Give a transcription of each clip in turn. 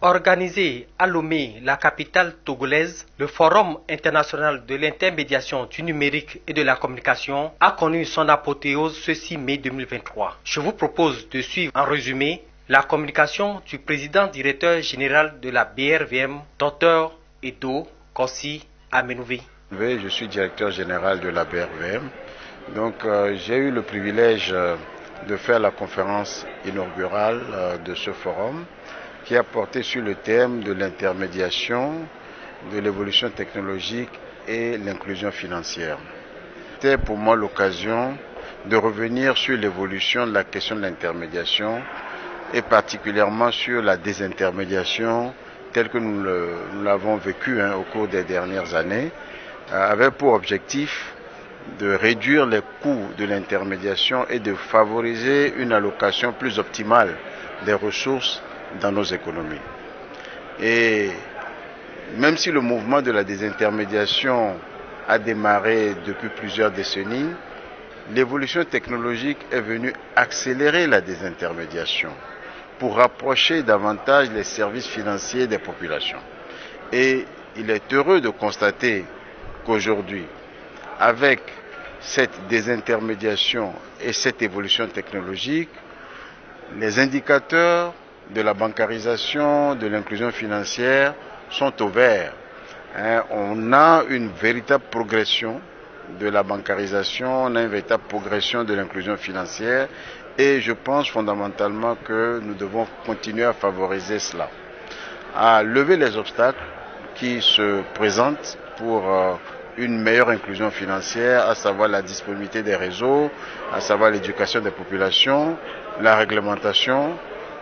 Organisé à Lomé, la capitale togolaise, le Forum international de l'intermédiation du numérique et de la communication a connu son apothéose ce 6 mai 2023. Je vous propose de suivre en résumé la communication du président directeur général de la BRVM, Dr Edo Kossi Amenouvé. Je suis directeur général de la BRVM. Donc j'ai eu le privilège de faire la conférence inaugurale de ce forum qui a porté sur le thème de l'intermédiation, de l'évolution technologique et l'inclusion financière. C'était pour moi l'occasion de revenir sur l'évolution de la question de l'intermédiation et particulièrement sur la désintermédiation telle que nous l'avons vécue au cours des dernières années, avec pour objectif de réduire les coûts de l'intermédiation et de favoriser une allocation plus optimale des ressources dans nos économies. Et même si le mouvement de la désintermédiation a démarré depuis plusieurs décennies, l'évolution technologique est venue accélérer la désintermédiation pour rapprocher davantage les services financiers des populations. Et il est heureux de constater qu'aujourd'hui, avec cette désintermédiation et cette évolution technologique, les indicateurs de la bancarisation, de l'inclusion financière sont au vert. On a une véritable progression de la bancarisation, on a une véritable progression de l'inclusion financière et je pense fondamentalement que nous devons continuer à favoriser cela, à lever les obstacles qui se présentent pour une meilleure inclusion financière, à savoir la disponibilité des réseaux, à savoir l'éducation des populations, la réglementation,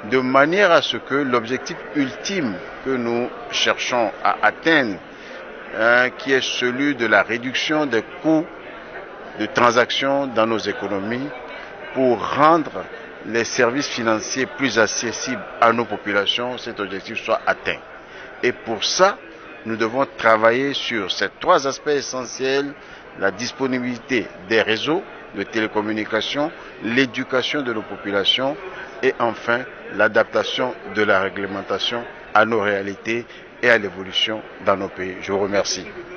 de manière à ce que l'objectif ultime que nous cherchons à atteindre, qui est celui de la réduction des coûts de transactions dans nos économies pour rendre les services financiers plus accessibles à nos populations, cet objectif soit atteint. Et pour ça, nous devons travailler sur ces trois aspects essentiels: la disponibilité des réseaux de télécommunications, l'éducation de nos populations et enfin l'adaptation de la réglementation à nos réalités et à l'évolution dans nos pays. Je vous remercie.